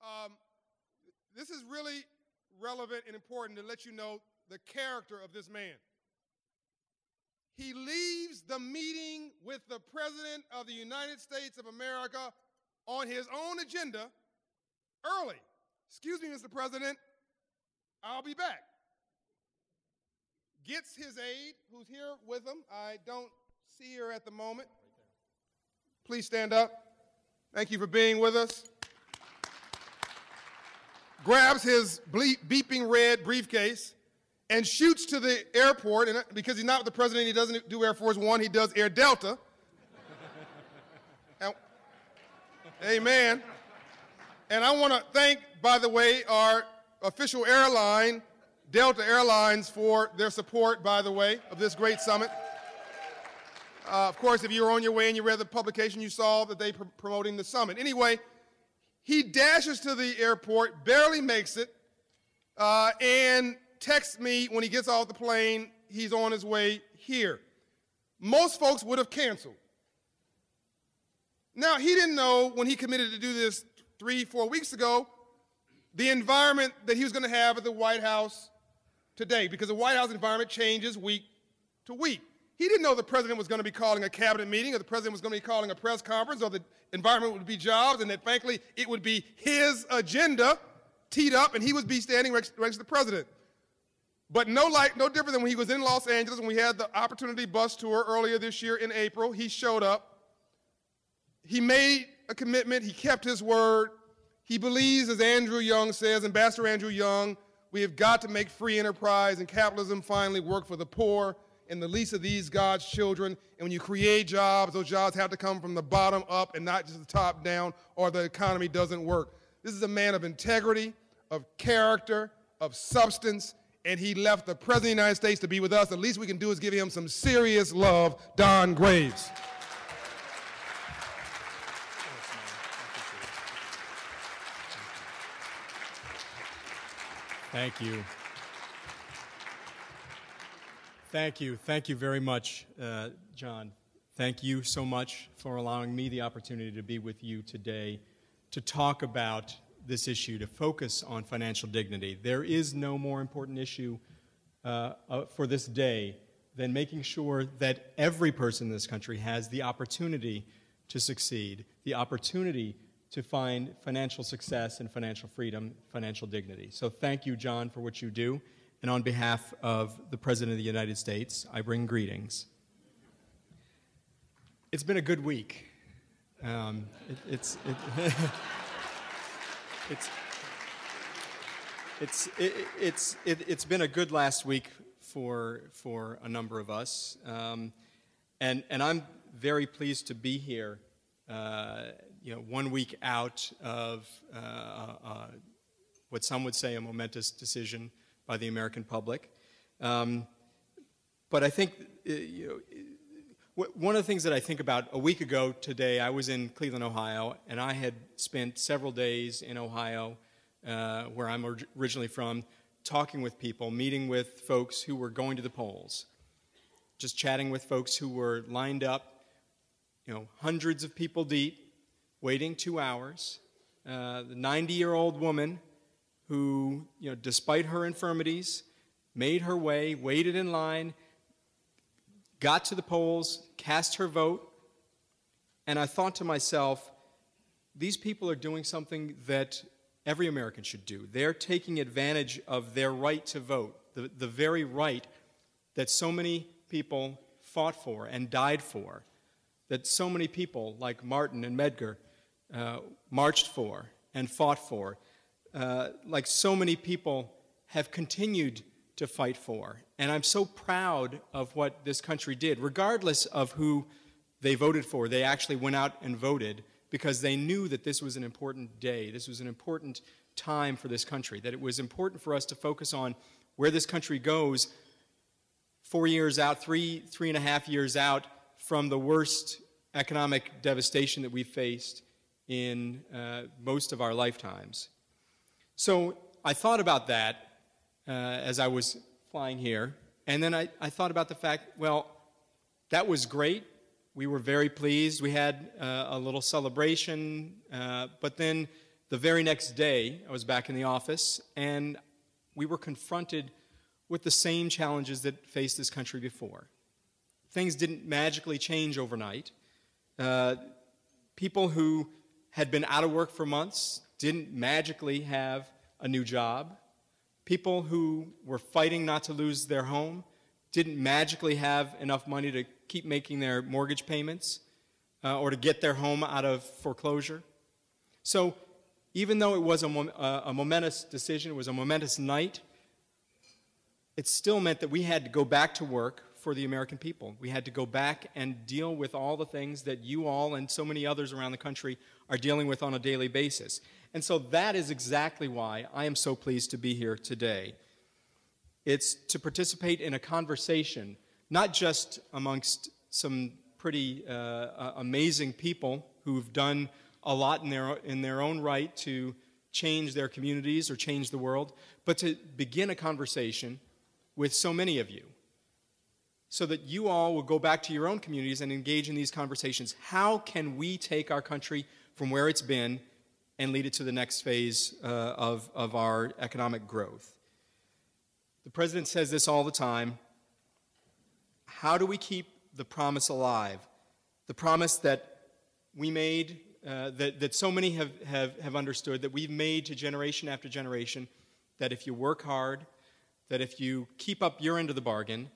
Um, this is really relevant and important to let you know the character of this man. He leaves the meeting with the President of the United States of America on his own agenda early. Excuse me, Mr. President, I'll be back. Gets his aide, who's here with him. I don't see her at the moment. Please stand up. Thank you for being with us. Grabs his beeping red briefcase and shoots to the airport, and because he's not with the president, he doesn't do Air Force One, he does Air Delta. Amen. And I want to thank, by the way, our official airline, Delta Airlines, for their support, by the way, of this great summit. Of course, if you were on your way and you read the publication, you saw that they were promoting the summit. Anyway, he dashes to the airport, barely makes it, and texts me when he gets off the plane, he's on his way here. Most folks would have canceled. Now, he didn't know when he committed to do this 3-4 weeks ago, the environment that he was going to have at the White House today, because the White House environment changes week to week. He didn't know the president was going to be calling a cabinet meeting, or the president was going to be calling a press conference, or the environment would be jobs, and that, frankly, it would be his agenda teed up, and he would be standing next to the president. But no different than when he was in Los Angeles, when we had the Opportunity Bus Tour earlier this year in April. He showed up. He made a commitment. He kept his word. He believes, as Andrew Young says, Ambassador Andrew Young, we have got to make free enterprise and capitalism finally work for the poor and the least of these God's children. And when you create jobs, those jobs have to come from the bottom up and not just the top down, or the economy doesn't work. This is a man of integrity, of character, of substance, and he left the President of the United States to be with us. The least we can do is give him some serious love, Don Graves. Thank you. Thank you. Thank you very much, John. Thank you so much for allowing me the opportunity to be with you today to talk about this issue, to focus on financial dignity. There is no more important issue for this day than making sure that every person in this country has the opportunity to succeed, the opportunity to find financial success and financial freedom, financial dignity. So thank you, John, for what you do. And on behalf of the President of the United States, I bring greetings. It's been a good week. It's been a good last week for a number of us, and I'm very pleased to be here. 1 week out of what some would say a momentous decision by the American public. But I think, one of the things that I think about, a week ago today, I was in Cleveland, Ohio, and I had spent several days in Ohio, where I'm originally from, talking with people, meeting with folks who were going to the polls, just chatting with folks who were lined up, hundreds of people deep, waiting 2 hours. The 90-year-old woman who, despite her infirmities, made her way, waited in line, got to the polls, cast her vote, and I thought to myself, these people are doing something that every American should do. They're taking advantage of their right to vote, the very right that so many people fought for and died for, that so many people like Martin and Medgar marched for and fought for, like so many people have continued to fight for. And I'm so proud of what this country did. Regardless of who they voted for, they actually went out and voted because they knew that this was an important day, this was an important time for this country, that it was important for us to focus on where this country goes 4 years out, three and a half years out from the worst economic devastation that we've faced in most of our lifetimes. So I thought about that as I was flying here, and then I thought about the fact, well, that was great. We were very pleased. We had a little celebration, but then the very next day, I was back in the office, and we were confronted with the same challenges that faced this country before. Things didn't magically change overnight. People who had been out of work for months didn't magically have a new job. People who were fighting not to lose their home didn't magically have enough money to keep making their mortgage payments or to get their home out of foreclosure. So even though it was a momentous decision, it was a momentous night, it still meant that we had to go back to work for the American people. We had to go back and deal with all the things that you all and so many others around the country are dealing with on a daily basis. And so that is exactly why I am so pleased to be here today. It's to participate in a conversation, not just amongst some pretty amazing people who've done a lot in their own right to change their communities or change the world, but to begin a conversation with so many of you, so that you all will go back to your own communities and engage in these conversations. How can we take our country from where it's been and lead it to the next phase of our economic growth? The president says this all the time. How do we keep the promise alive? The promise that we made, that so many have understood, that we've made to generation after generation, that if you work hard, that if you keep up your end of the bargain,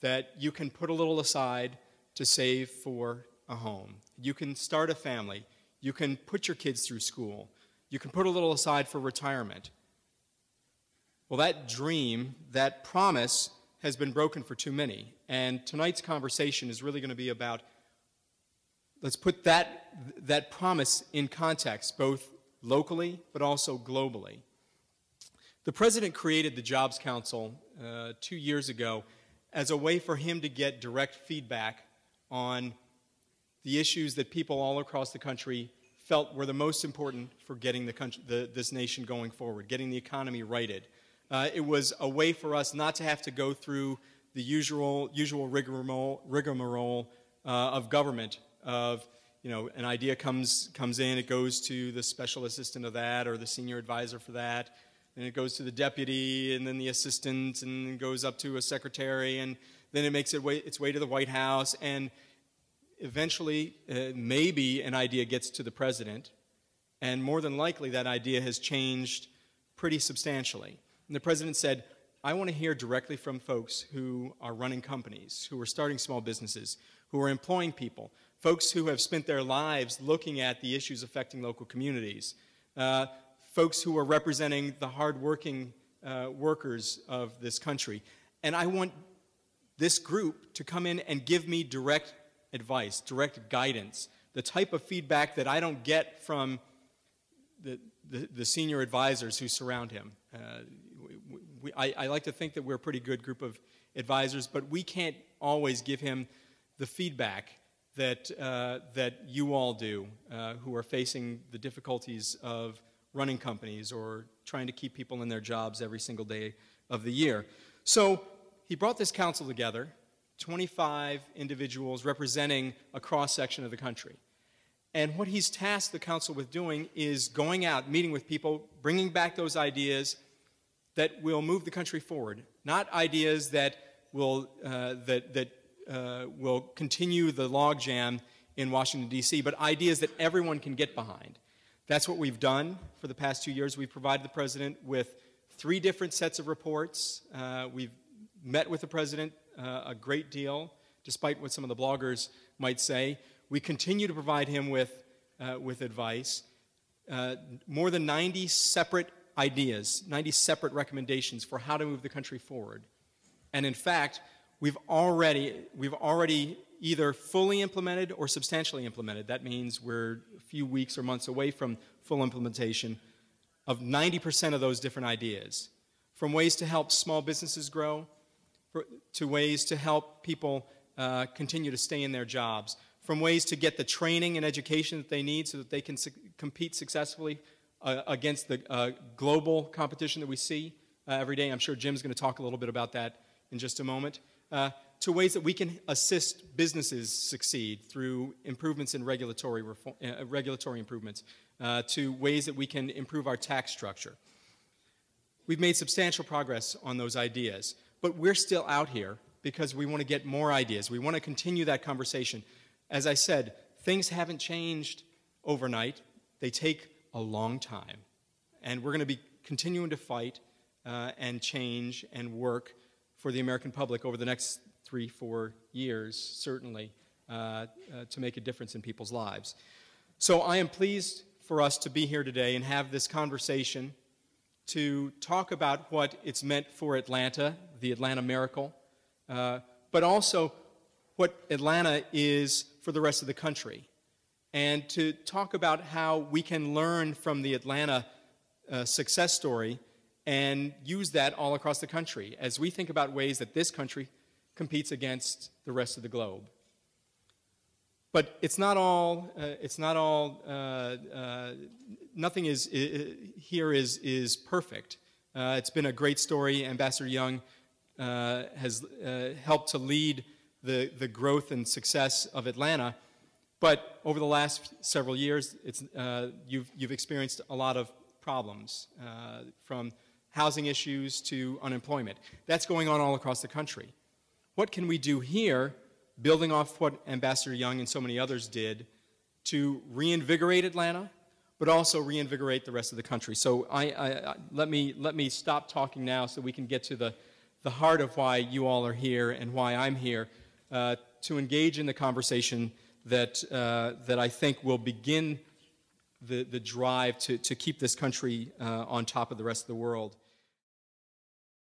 that you can put a little aside to save for a home. You can start a family. You can put your kids through school. You can put a little aside for retirement. Well, that dream, that promise, has been broken for too many. And tonight's conversation is really going to be about, let's put that promise in context, both locally but also globally. The president created the Jobs Council 2 years ago as a way for him to get direct feedback on the issues that people all across the country felt were the most important for getting this nation going forward, getting the economy righted. It was a way for us not to have to go through the usual rigmarole of government, of, you know, an idea comes in, it goes to the special assistant of that or the senior advisor for that, and it goes to the deputy and then the assistant and it goes up to a secretary, and then it makes its way to the White House, and eventually maybe an idea gets to the president, and more than likely that idea has changed pretty substantially. And the president said, I want to hear directly from folks who are running companies, who are starting small businesses, who are employing people, folks who have spent their lives looking at the issues affecting local communities, folks who are representing the hardworking workers of this country. And I want this group to come in and give me direct advice, direct guidance, the type of feedback that I don't get from the senior advisors who surround him. I like to think that we're a pretty good group of advisors, but we can't always give him the feedback that you all do, who are facing the difficulties of running companies or trying to keep people in their jobs every single day of the year. So he brought this council together, 25 individuals representing a cross-section of the country. And what he's tasked the council with doing is going out, meeting with people, bringing back those ideas that will move the country forward, not ideas that will will continue the logjam in Washington, D.C., but ideas that everyone can get behind. That's what we've done for the past 2 years. We've provided the president with 3 different sets of reports. We've met with the president a great deal, despite what some of the bloggers might say. We continue to provide him with advice. More than 90 separate ideas, 90 separate recommendations for how to move the country forward. And in fact, we've already either fully implemented or substantially implemented. That means we're a few weeks or months away from full implementation of 90% of those different ideas, from ways to help small businesses grow, to ways to help people continue to stay in their jobs, from ways to get the training and education that they need so that they can compete successfully against the global competition that we see every day. I'm sure Jim's going to talk a little bit about that in just a moment. to ways that we can assist businesses succeed through improvements in regulatory improvements, to ways that we can improve our tax structure. We've made substantial progress on those ideas, but we're still out here because we want to get more ideas. We want to continue that conversation. As I said, things haven't changed overnight. They take a long time. And we're going to be continuing to fight and change and work for the American public over the next 3-4 years, certainly, to make a difference in people's lives. So I am pleased for us to be here today and have this conversation to talk about what it's meant for Atlanta, the Atlanta miracle, but also what Atlanta is for the rest of the country, and to talk about how we can learn from the Atlanta success story and use that all across the country as we think about ways that this country competes against the rest of the globe. But it's not all. Nothing here is perfect. It's been a great story. Ambassador Young has helped to lead the growth and success of Atlanta. But over the last several years, you've experienced a lot of problems, from housing issues to unemployment. That's going on all across the country. What can we do here, building off what Ambassador Young and so many others did, to reinvigorate Atlanta, but also reinvigorate the rest of the country? So let me stop talking now so we can get to the heart of why you all are here and why I'm here, to engage in the conversation that I think will begin the drive to keep this country on top of the rest of the world.